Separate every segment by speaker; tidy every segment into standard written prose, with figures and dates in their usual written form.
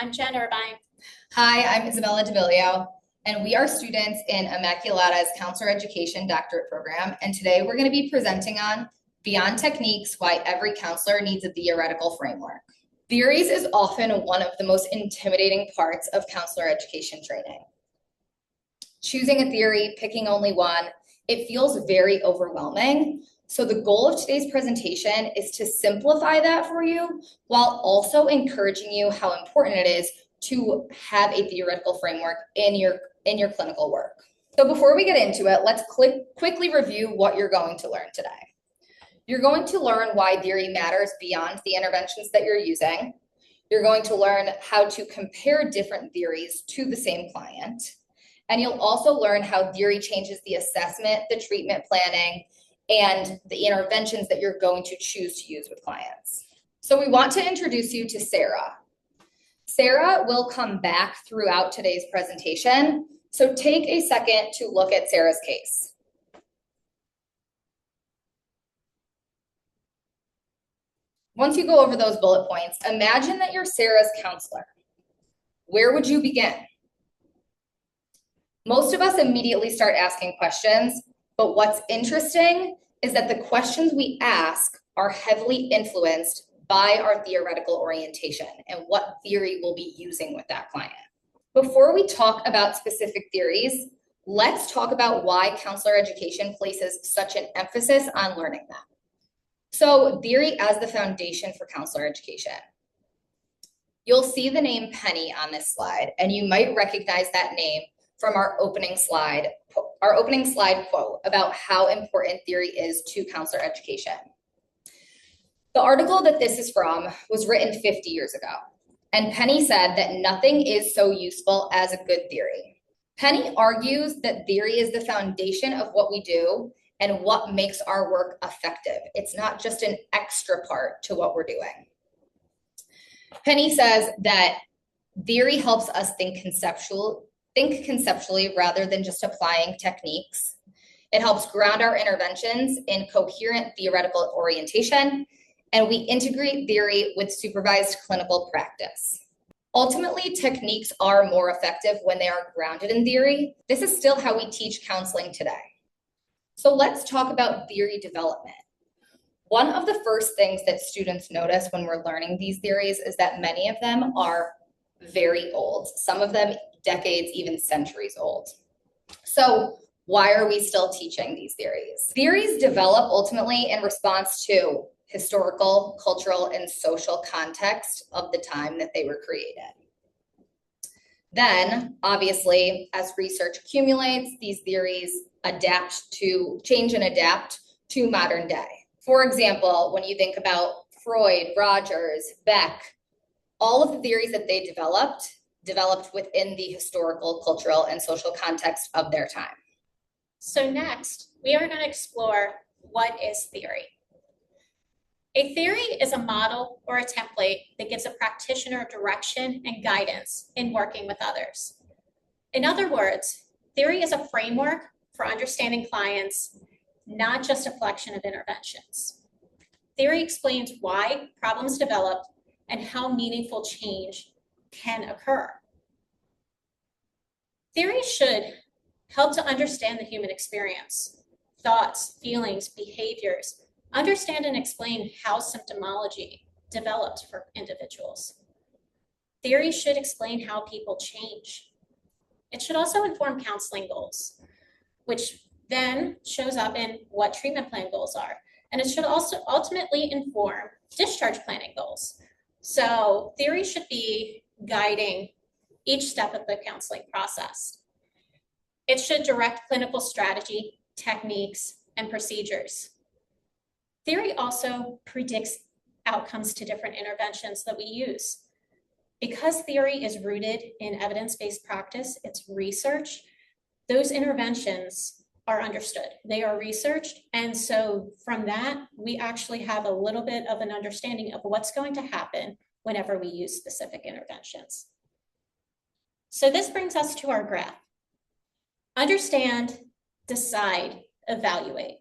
Speaker 1: I'm Jen Irvine.
Speaker 2: Hi, I'm Isabella DeVillio, and we are students in Immaculata's Counselor Education Doctorate Program. And today we're going to be presenting on Beyond Techniques, Why Every Counselor Needs a Theoretical Framework. Theories is often one of the most intimidating parts of counselor education training. Choosing a theory, picking only one, it feels very overwhelming. So the goal of today's presentation is to simplify that for you while also encouraging you how important it is to have a theoretical framework in your clinical work. So before we get into it, let's quickly review what you're going to learn today. You're going to learn why theory matters beyond the interventions that you're using. You're going to learn how to compare different theories to the same client. And you'll also learn how theory changes the assessment, the treatment planning, and the interventions that you're going to choose to use with clients. So we want to introduce you to Sarah. Sarah will come back throughout today's presentation, so take a second to look at Sarah's case. Once you go over those bullet points, imagine that you're Sarah's counselor. Where would you begin? Most of us immediately start asking questions, but what's interesting is that the questions we ask are heavily influenced by our theoretical orientation and what theory we'll be using with that client. Before we talk about specific theories, let's talk about why counselor education places such an emphasis on learning them. So theory as the foundation for counselor education. You'll see the name Penny on this slide, and you might recognize that name from our opening slide quote about how important theory is to counselor education. The article that this is from was written 50 years ago, and Penny said that nothing is so useful as a good theory. Penny argues that theory is the foundation of what we do and what makes our work effective. It's not just an extra part to what we're doing. Penny says that theory helps us think conceptually rather than just applying techniques. It helps ground our interventions in coherent theoretical orientation, and we integrate theory with supervised clinical practice. Ultimately, techniques are more effective when they are grounded in theory. This is still how we teach counseling today. So let's talk about theory development. One of the first things that students notice when we're learning these theories is that many of them are very old, some of them decades, even centuries old. So why are we still teaching these theories? Theories develop ultimately in response to historical, cultural, and social context of the time that they were created. Then, obviously, as research accumulates, these theories change and adapt to modern day. For example, when you think about Freud, Rogers, Beck, all of the theories that they developed within the historical, cultural, and social context of their time.
Speaker 1: So next, we are going to explore what is theory. A theory is a model or a template that gives a practitioner direction and guidance in working with others. In other words, theory is a framework for understanding clients, not just a collection of interventions. Theory explains why problems develop and how meaningful change can occur. Theory should help to understand the human experience, thoughts, feelings, behaviors, understand and explain how symptomology developed for individuals. Theory should explain how people change. It should also inform counseling goals, which then shows up in what treatment plan goals are. And it should also ultimately inform discharge planning goals. So theory should be guiding each step of the counseling process. It should direct clinical strategy, techniques, and procedures. Theory also predicts outcomes to different interventions that we use. Because theory is rooted in evidence-based practice, it's research, those interventions are understood. They are researched, and so from that, we actually have a little bit of an understanding of what's going to happen whenever we use specific interventions. So this brings us to our graph. Understand, decide, evaluate.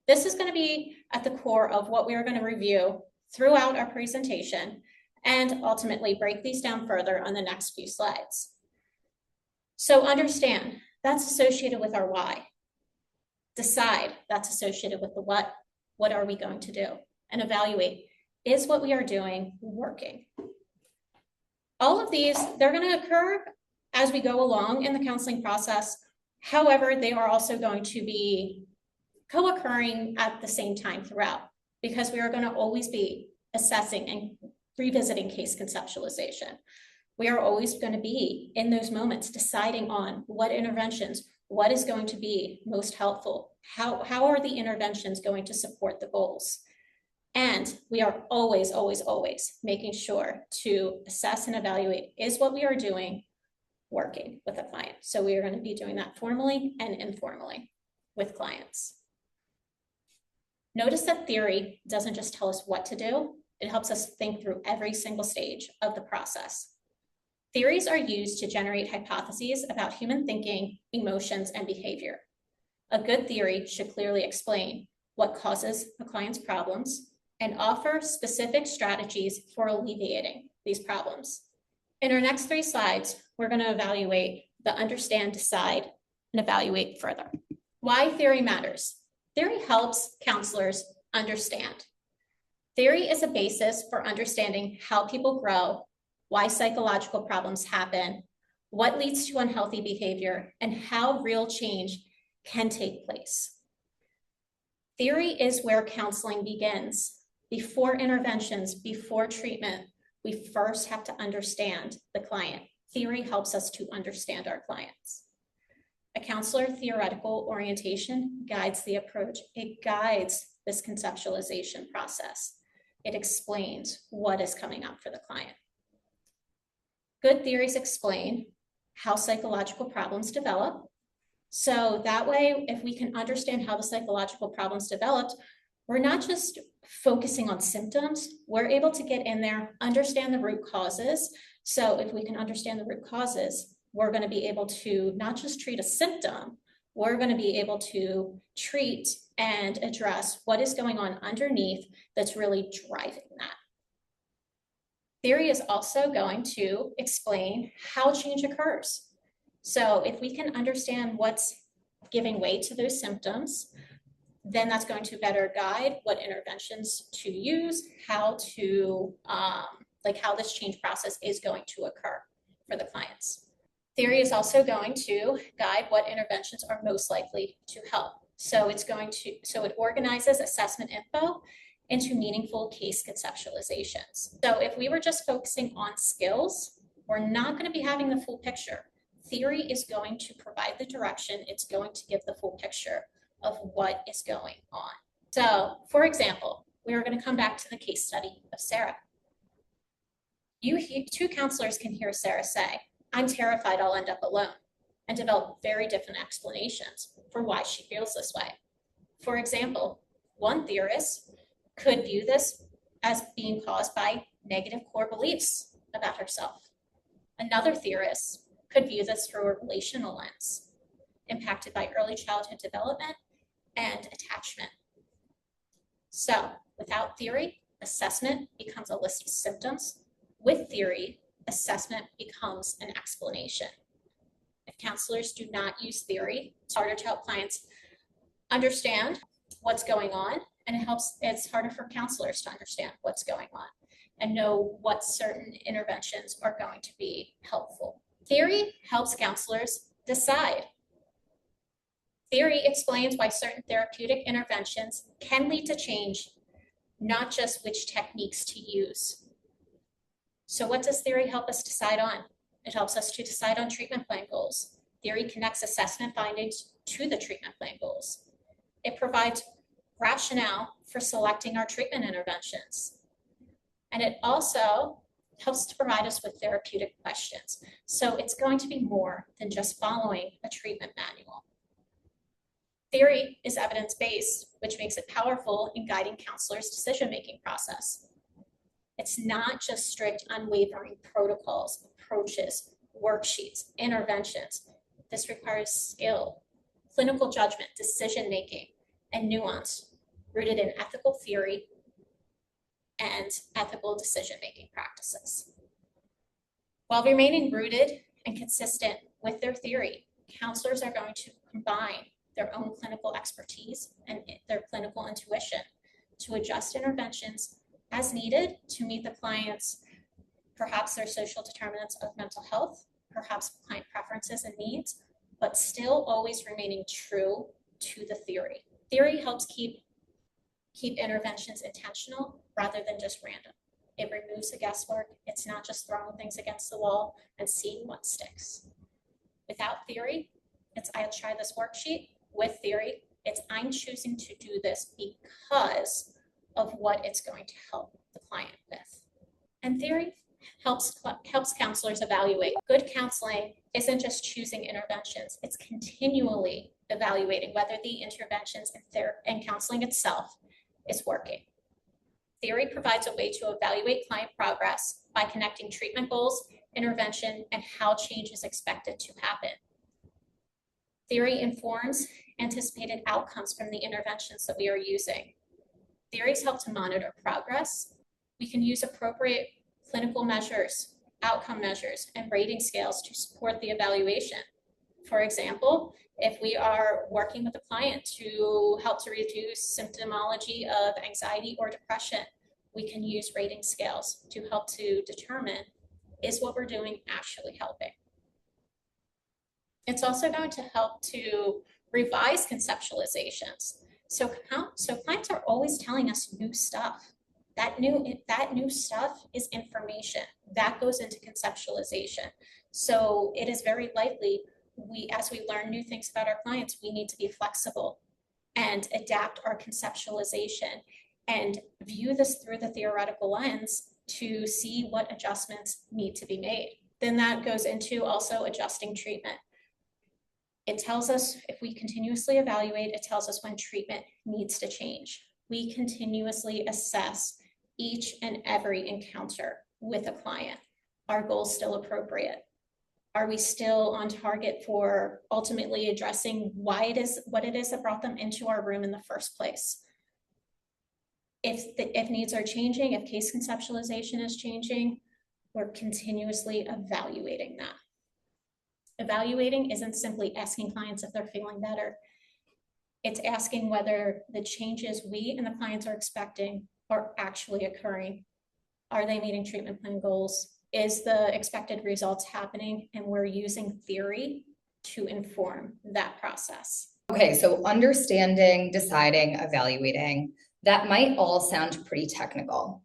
Speaker 1: This is going to be at the core of what we are going to review throughout our presentation and ultimately break these down further on the next few slides. So understand, that's associated with our why. Decide, that's associated with the what are we going to do? And evaluate, is what we are doing working? All of these, they're going to occur as we go along in the counseling process. However, they are also going to be co-occurring at the same time throughout, because we are going to always be assessing and revisiting case conceptualization. We are always going to be in those moments deciding on what interventions, what is going to be most helpful, how are the interventions going to support the goals. And we are always, always, always making sure to assess and evaluate, is what we are doing working with a client? So we are going to be doing that formally and informally with clients. Notice that theory doesn't just tell us what to do, it helps us think through every single stage of the process. Theories are used to generate hypotheses about human thinking, emotions, and behavior. A good theory should clearly explain what causes a client's problems and offer specific strategies for alleviating these problems. In our next 3 slides, we're going to evaluate the understand, decide, and evaluate further. Why theory matters. Theory helps counselors understand. Theory is a basis for understanding how people grow, why psychological problems happen, what leads to unhealthy behavior, and how real change can take place. Theory is where counseling begins. Before interventions, before treatment, we first have to understand the client. Theory helps us to understand our clients. A counselor theoretical orientation guides the approach. It guides this conceptualization process. It explains what is coming up for the client. Good theories explain how psychological problems develop. So that way, if we can understand how the psychological problems developed, we're not just focusing on symptoms, we're able to get in there, understand the root causes. So if we can understand the root causes, we're going to be able to not just treat a symptom, we're going to be able to treat and address what is going on underneath that's really driving that. Theory is also going to explain how change occurs. So if we can understand what's giving way to those symptoms, then that's going to better guide what interventions to use, how to, how this change process is going to occur for the clients. Theory is also going to guide what interventions are most likely to help. So it organizes assessment info into meaningful case conceptualizations. So if we were just focusing on skills, we're not going to be having the full picture. Theory is going to provide the direction. It's going to give the full picture of what is going on. So, for example, we are going to come back to the case study of Sarah. Two counselors can hear Sarah say, "I'm terrified I'll end up alone," and develop very different explanations for why she feels this way. For example, one theorist could view this as being caused by negative core beliefs about herself. Another theorist could view this through a relational lens, impacted by early childhood development and attachment. So, without theory, assessment becomes a list of symptoms. With theory, assessment becomes an explanation. If counselors do not use theory, it's harder to help clients understand what's going on, and it's harder for counselors to understand what's going on and know what certain interventions are going to be helpful. Theory helps counselors decide. Theory explains why certain therapeutic interventions can lead to change, not just which techniques to use. So what does theory help us decide on? It helps us to decide on treatment plan goals. Theory connects assessment findings to the treatment plan goals. It provides rationale for selecting our treatment interventions. And it also helps to provide us with therapeutic questions. So it's going to be more than just following a treatment manual. Theory is evidence-based, which makes it powerful in guiding counselors' decision-making process. It's not just strict, unwavering protocols, approaches, worksheets, interventions. This requires skill, clinical judgment, decision-making, and nuance rooted in ethical theory, and ethical decision-making practices. While remaining rooted and consistent with their theory, counselors are going to combine their own clinical expertise and their clinical intuition to adjust interventions as needed to meet the client's, perhaps their social determinants of mental health, perhaps client preferences and needs, but still always remaining true to the theory. Theory helps keep interventions intentional rather than just random. It removes the guesswork. It's not just throwing things against the wall and seeing what sticks. Without theory, it's I'll try this worksheet. With theory, it's I'm choosing to do this because of what it's going to help the client with. And theory helps counselors evaluate. Good counseling isn't just choosing interventions, it's continually evaluating whether the interventions and counseling itself is working. Theory provides a way to evaluate client progress by connecting treatment goals, intervention, and how change is expected to happen. Theory informs anticipated outcomes from the interventions that we are using. Theories help to monitor progress. We can use appropriate clinical measures, outcome measures, and rating scales to support the evaluation. For example, if we are working with a client to help to reduce symptomology of anxiety or depression, we can use rating scales to help to determine, is what we're doing actually helping? It's also going to help to revise conceptualizations. So clients are always telling us new stuff. That new stuff is information that goes into conceptualization. So it is very likely as we learn new things about our clients, we need to be flexible and adapt our conceptualization and view this through the theoretical lens to see what adjustments need to be made. Then that goes into also adjusting treatment. It tells us if we continuously evaluate, it tells us when treatment needs to change. We continuously assess each and every encounter with a client. Are goals still appropriate? Are we still on target for ultimately addressing what it is that brought them into our room in the first place? If needs are changing, if case conceptualization is changing, we're continuously evaluating that. Evaluating isn't simply asking clients if they're feeling better. It's asking whether the changes we and the clients are expecting are actually occurring. Are they meeting treatment plan goals? Is the expected results happening? And we're using theory to inform that process.
Speaker 2: Okay, so understanding, deciding, evaluating, that might all sound pretty technical.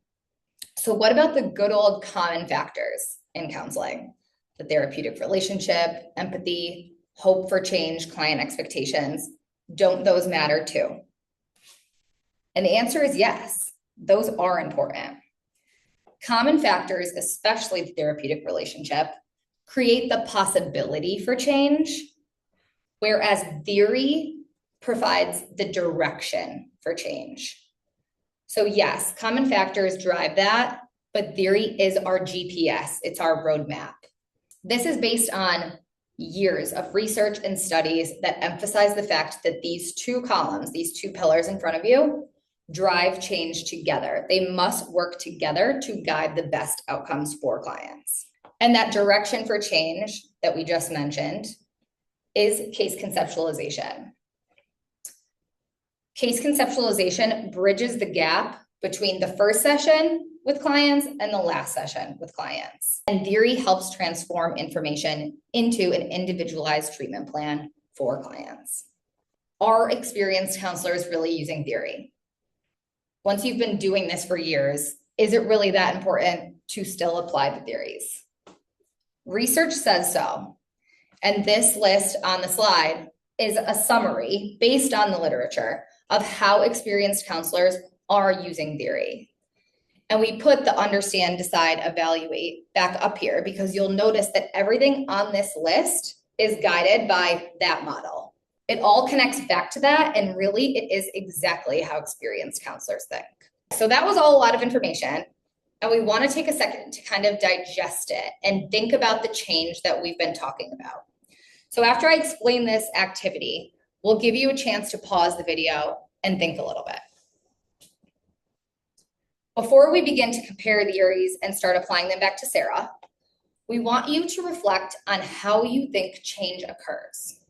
Speaker 2: So what about the good old common factors in counseling? The therapeutic relationship, empathy, hope for change, client expectations. Don't those matter too? And the answer is yes, those are important. Common factors, especially the therapeutic relationship, create the possibility for change, whereas theory provides the direction for change. So yes, common factors drive that, but theory is our GPS, it's our roadmap. This is based on years of research and studies that emphasize the fact that these two columns, these two pillars in front of you, drive change together. They must work together to guide the best outcomes for clients. And that direction for change that we just mentioned is case conceptualization. Case conceptualization bridges the gap between the first session with clients and the last session with clients. And theory helps transform information into an individualized treatment plan for clients. Are experienced counselors really using theory? Once you've been doing this for years, is it really that important to still apply the theories? Research says so. And this list on the slide is a summary based on the literature of how experienced counselors are using theory. And we put the understand, decide, evaluate back up here because you'll notice that everything on this list is guided by that model. It all connects back to that, and really it is exactly how experienced counselors think. So that was all a lot of information, and we want to take a second to kind of digest it and think about the change that we've been talking about. So after I explain this activity, we'll give you a chance to pause the video and think a little bit. Before we begin to compare theories and start applying them back to Sarah, we want you to reflect on how you think change occurs.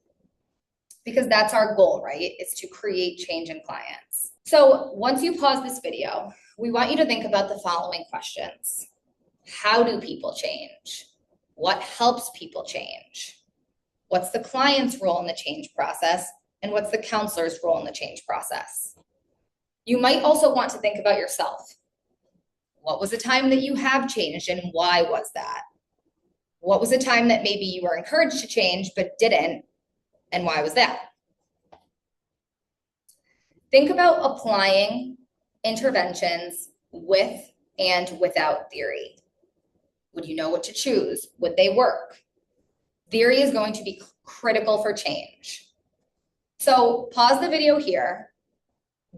Speaker 2: Because that's our goal, right? Is to create change in clients. So once you pause this video, we want you to think about the following questions. How do people change? What helps people change? What's the client's role in the change process? And what's the counselor's role in the change process? You might also want to think about yourself. What was a time that you have changed and why was that? What was a time that maybe you were encouraged to change but didn't, and why was that? Think about applying interventions with and without theory. Would you know what to choose? Would they work? Theory is going to be critical for change. So pause the video here.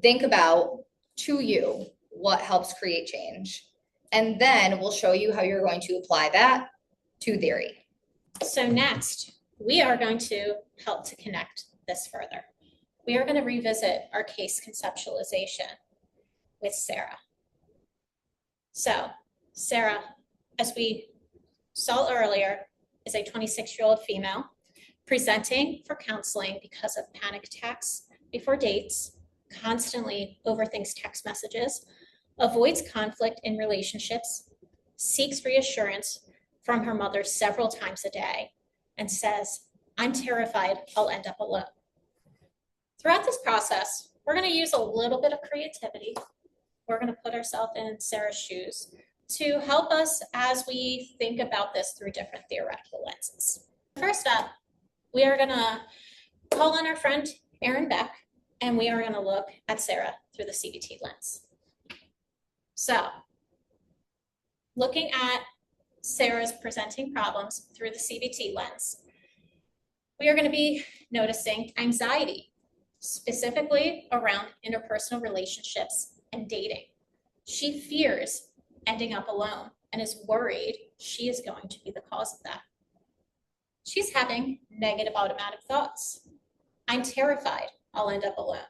Speaker 2: Think about, to you, what helps create change. And then we'll show you how you're going to apply that to theory.
Speaker 1: So next, we are going to help to connect this further. We are going to revisit our case conceptualization with Sarah. So Sarah, as we saw earlier, is a 26-year-old female presenting for counseling because of panic attacks before dates, constantly overthinks text messages, avoids conflict in relationships, seeks reassurance from her mother several times a day, and says, "I'm terrified I'll end up alone." Throughout this process, we're going to use a little bit of creativity. We're going to put ourselves in Sarah's shoes to help us as we think about this through different theoretical lenses. First up, we are going to call on our friend Erin Beck, and we are going to look at Sarah through the CBT lens. So, looking at Sarah's presenting problems through the CBT lens, we are going to be noticing anxiety, specifically around interpersonal relationships and dating. She fears ending up alone and is worried she is going to be the cause of that. She's having negative automatic thoughts. I'm terrified I'll end up alone.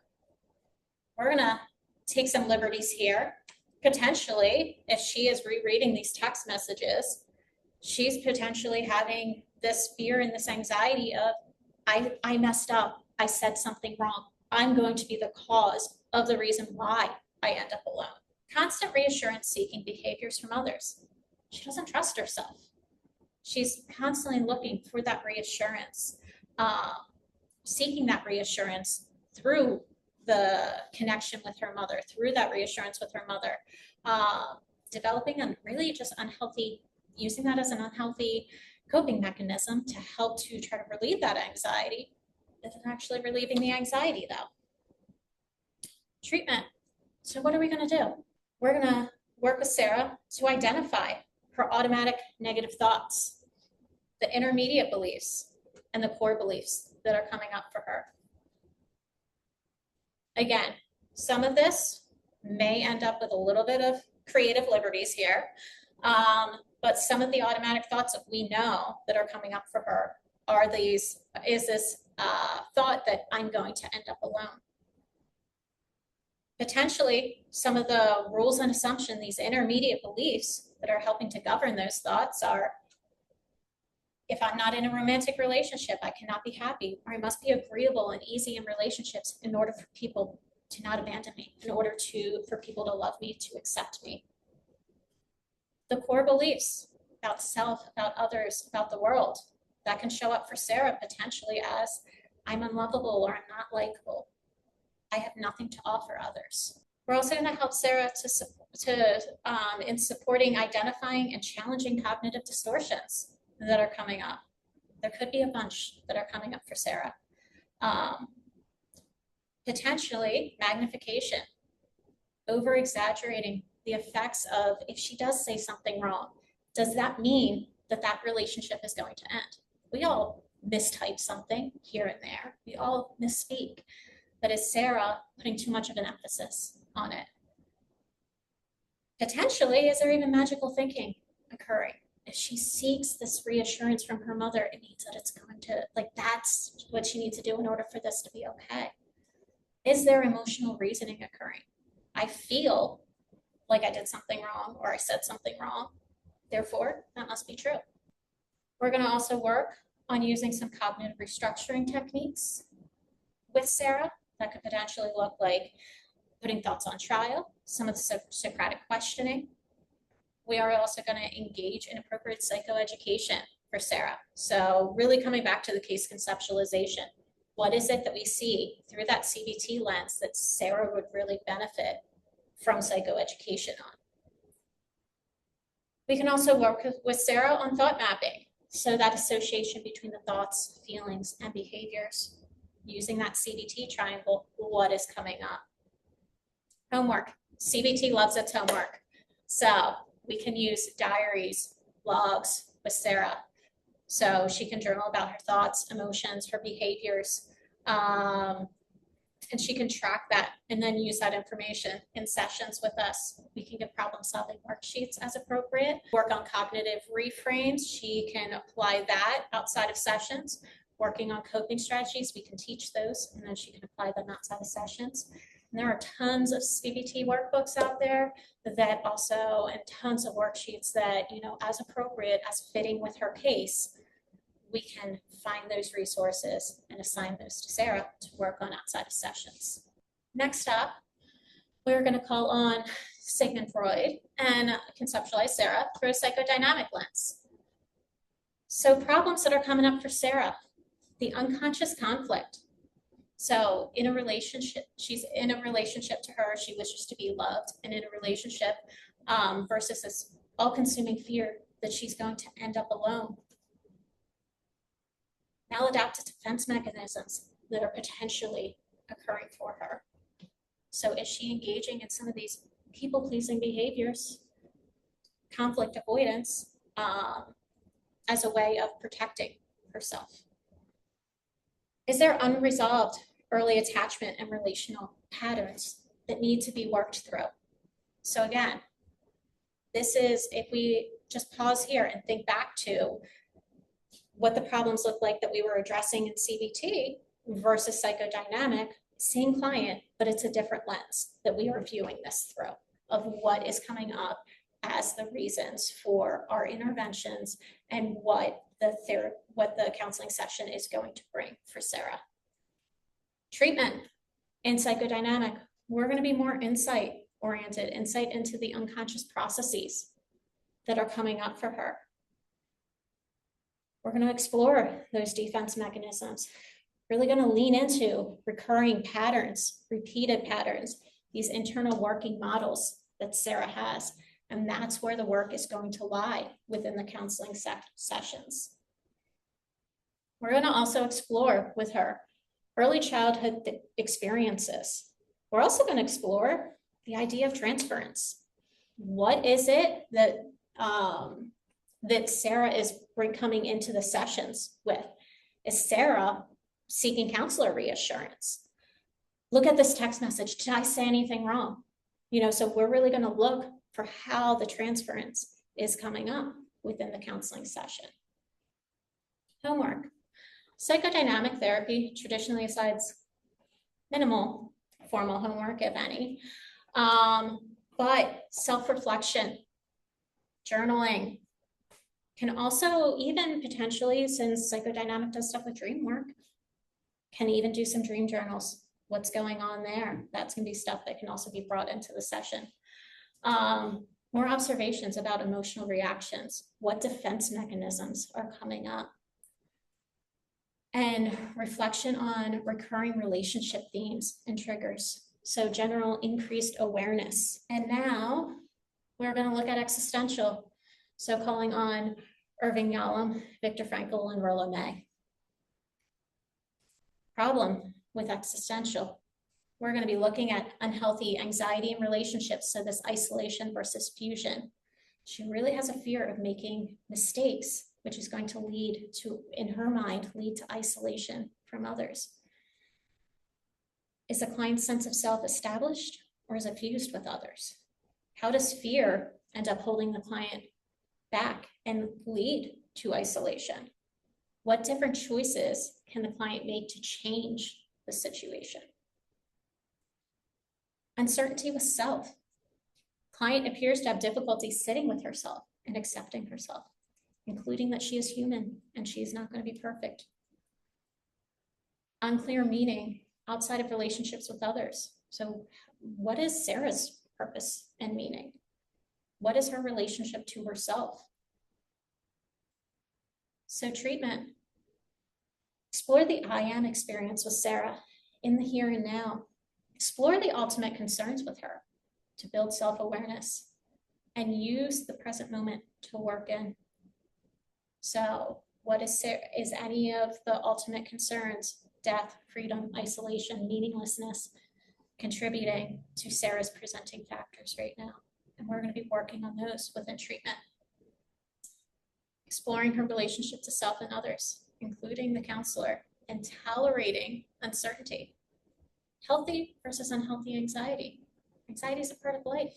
Speaker 1: We're going to take some liberties here. Potentially, if she is rereading these text messages, she's potentially having this fear and this anxiety of, I messed up. I said something wrong. I'm going to be the cause of the reason why I end up alone. Constant reassurance seeking behaviors from others. She doesn't trust herself. She's constantly looking for that reassurance, seeking that reassurance through the connection with her mother, through that reassurance with her mother, developing a really just unhealthy, using that as an unhealthy coping mechanism to help to try to relieve that anxiety. Isn't actually relieving the anxiety though. Treatment. So what are we going to do? We're going to work with Sarah to identify her automatic negative thoughts, the intermediate beliefs, and the core beliefs that are coming up for her. Again, some of this may end up with a little bit of creative liberties here, but some of the automatic thoughts that we know that are coming up for her are these, is this thought that I'm going to end up alone. Potentially, some of the rules and assumptions, these intermediate beliefs that are helping to govern those thoughts are, if I'm not in a romantic relationship, I cannot be happy, or I must be agreeable and easy in relationships in order for people to not abandon me, in order for people to love me, to accept me. The core beliefs about self, about others, about the world, that can show up for Sarah potentially as, I'm unlovable or I'm not likable. I have nothing to offer others. We're also going to help Sarah in supporting identifying and challenging cognitive distortions that are coming up. There could be a bunch that are coming up for Sarah. Potentially magnification, over exaggerating the effects of, if she does say something wrong, does that mean that that relationship is going to end? We all mistype something here and there. We all misspeak. But is Sarah putting too much of an emphasis on it? Potentially, is there even magical thinking occurring? If she seeks this reassurance from her mother, it means that it's going to, like, that's what she needs to do in order for this to be okay. Is there emotional reasoning occurring? I feel like I did something wrong or I said something wrong. Therefore, that must be true. We're going to also work on using some cognitive restructuring techniques with Sarah. That could potentially look like putting thoughts on trial, some of the Socratic questioning. We are also going to engage in appropriate psychoeducation for Sarah. So really coming back to the case conceptualization. What is it that we see through that CBT lens that Sarah would really benefit from psychoeducation on? We can also work with Sarah on thought mapping. So that association between the thoughts, feelings, and behaviors. Using that CBT triangle, what is coming up? Homework. CBT loves its homework. So we can use diaries, logs with Sarah. So she can journal about her thoughts, emotions, her behaviors, and she can track that and then use that information in sessions with us. We can give problem-solving worksheets as appropriate, work on cognitive reframes. She can apply that outside of sessions. Working on coping strategies, we can teach those, and then she can apply them outside of sessions. And there are tons of CBT workbooks out there that also, and tons of worksheets that, as appropriate, as fitting with her case, we can find those resources and assign those to Sarah to work on outside of sessions. Next up, we're going to call on Sigmund Freud and conceptualize Sarah through a psychodynamic lens. So problems that are coming up for Sarah, the unconscious conflict. So in a relationship, she's in a relationship to her, she wishes to be loved, and in a relationship versus this all-consuming fear that she's going to end up alone. Maladaptive defense mechanisms that are potentially occurring for her. So is she engaging in some of these people-pleasing behaviors, conflict avoidance, as a way of protecting herself? Is there unresolved early attachment and relational patterns that need to be worked through? So again, this is, if we just pause here and think back to what the problems look like that we were addressing in CBT versus psychodynamic, same client, but it's a different lens that we are viewing this through of what is coming up as the reasons for our interventions and what the counseling session is going to bring for Sarah. Treatment in psychodynamic, we're going to be more insight oriented, insight into the unconscious processes that are coming up for her. We're going to explore those defense mechanisms, really going to lean into recurring patterns, repeated patterns, these internal working models that Sarah has. And that's where the work is going to lie within the counseling sessions. We're going to also explore with her early childhood experiences. We're also going to explore the idea of transference. What is it that that Sarah is coming into the sessions with? Is Sarah seeking counselor reassurance? Look at this text message. Did I say anything wrong? So we're really going to look for how the transference is coming up within the counseling session. Homework. Psychodynamic therapy traditionally assigns minimal formal homework, if any, but self-reflection, journaling, can also even potentially, since psychodynamic does stuff with dream work, can even do some dream journals. What's going on there? That's going to be stuff that can also be brought into the session. More observations about emotional reactions. What defense mechanisms are coming up? And reflection on recurring relationship themes and triggers. So general increased awareness. And now we're going to look at existential. So calling on Irving Yalom, Viktor Frankl, and Rollo May. Problem with existential. We're going to be looking at unhealthy anxiety in relationships. So this isolation versus fusion. She really has a fear of making mistakes, which is going to lead to, in her mind, lead to isolation from others. Is the client's sense of self established or is it fused with others? How does fear end up holding the client back and lead to isolation? What different choices can the client make to change the situation? Uncertainty with self. Client appears to have difficulty sitting with herself and accepting herself, including that she is human and she is not going to be perfect. Unclear meaning outside of relationships with others. So what is Sarah's purpose and meaning? What is her relationship to herself? So treatment. Explore the I am experience with Sarah in the here and now. Explore the ultimate concerns with her to build self-awareness and use the present moment to work in. So what is any of the ultimate concerns, death, freedom, isolation, meaninglessness, contributing to Sarah's presenting factors right now? And we're going to be working on those within treatment. Exploring her relationship to self and others, including the counselor, and tolerating uncertainty. Healthy versus unhealthy anxiety. Anxiety is a part of life.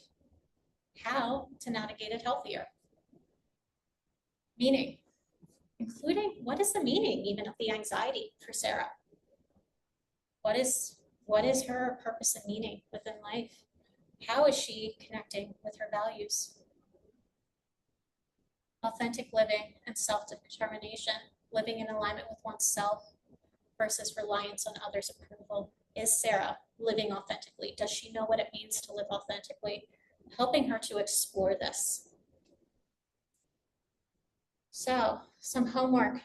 Speaker 1: How to navigate it healthier. Meaning, including what is the meaning even of the anxiety for Sarah? What is her purpose and meaning within life? How is she connecting with her values? Authentic living and self-determination, living in alignment with oneself versus reliance on others' approval. Is Sarah living authentically? Does she know what it means to live authentically? Helping her to explore this. So, some homework.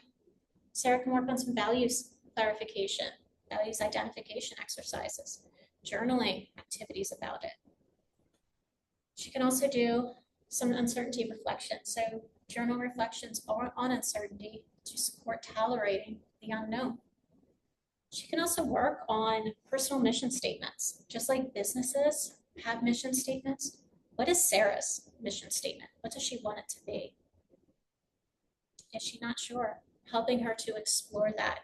Speaker 1: Sarah can work on some values clarification, values identification exercises, journaling activities about it. She can also do some uncertainty reflection. So journal reflections on uncertainty to support tolerating the unknown. She can also work on personal mission statements. Just like businesses have mission statements, what is Sarah's mission statement? What does she want it to be? Is she not sure? Helping her to explore that.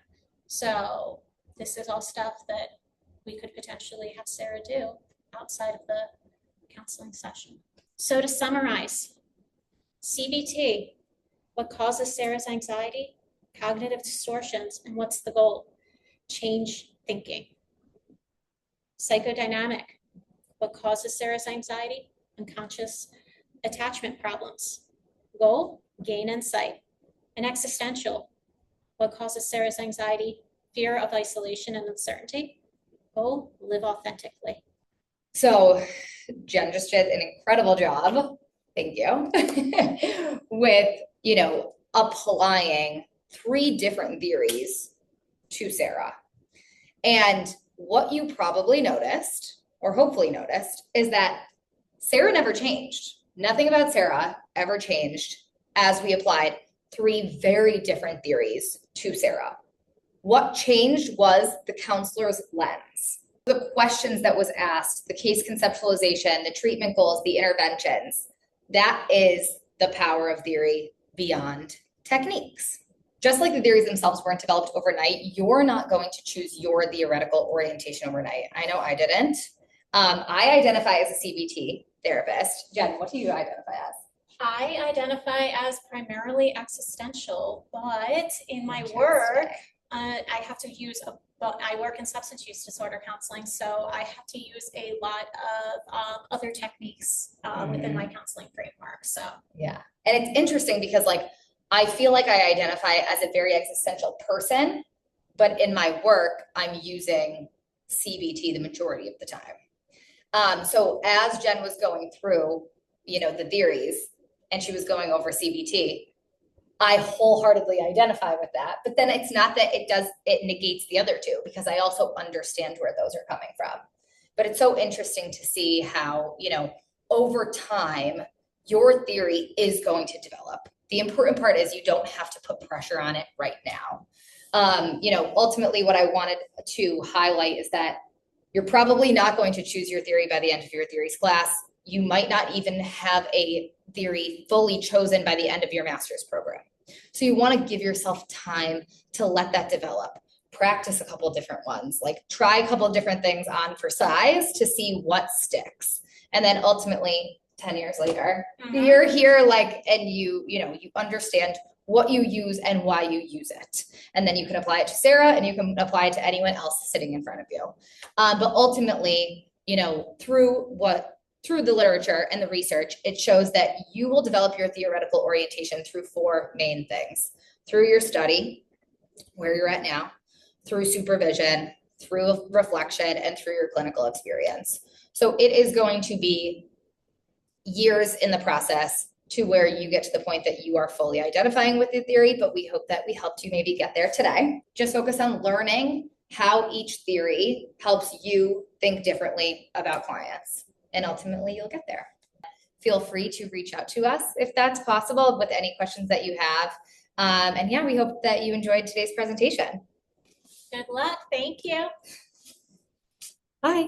Speaker 1: So this is all stuff that we could potentially have Sarah do outside of the counseling session. So to summarize, CBT, what causes Sarah's anxiety? Cognitive distortions, and what's the goal? Change thinking. Psychodynamic, what causes Sarah's anxiety? Unconscious attachment problems. Goal, gain insight. And existential, what causes Sarah's anxiety? Fear of isolation and uncertainty. Goal, live authentically.
Speaker 2: So Jen just did an incredible job, thank you, with, applying 3 different theories to Sarah. And what you probably noticed, or hopefully noticed, is that Sarah never changed. Nothing about Sarah ever changed as we applied 3 very different theories to Sarah. What changed was the counselor's lens. The questions that was asked, the case conceptualization, the treatment goals, the interventions, that is the power of theory beyond techniques. Just like the theories themselves weren't developed overnight, you're not going to choose your theoretical orientation overnight. I know I didn't. I identify as a CBT therapist. Jen, what do you identify as?
Speaker 1: I identify as primarily existential, but in my work, I have to use I work in substance use disorder counseling, so I have to use a lot of other techniques within my counseling framework. So
Speaker 2: yeah, and it's interesting because I feel like I identify as a very existential person, but in my work, I'm using CBT the majority of the time. So as Jen was going through, the theories, and she was going over CBT, I wholeheartedly identify with that. But then it's not that it negates the other 2, because I also understand where those are coming from. But it's so interesting to see how, over time, your theory is going to develop. The important part is you don't have to put pressure on it right now. Ultimately what I wanted to highlight is that you're probably not going to choose your theory by the end of your theories class. You might not even have a theory fully chosen by the end of your master's program. So you want to give yourself time to let that develop. Practice a couple different ones, try a couple different things on for size to see what sticks. And then ultimately 10 years later, you're here and you understand what you use and why you use it. And then you can apply it to Sarah and you can apply it to anyone else sitting in front of you. But ultimately, through what through the literature and the research, it shows that you will develop your theoretical orientation through four main things: through your study, where you're at now, through supervision, through reflection, and through your clinical experience. So it is going to be years in the process to where you get to the point that you are fully identifying with the theory, but we hope that we helped you maybe get there today. Just focus on learning how each theory helps you think differently about clients, and ultimately you'll get there. Feel free to reach out to us if that's possible with any questions that you have. And yeah, we hope that you enjoyed today's presentation.
Speaker 1: Good luck. Thank you.
Speaker 2: Bye.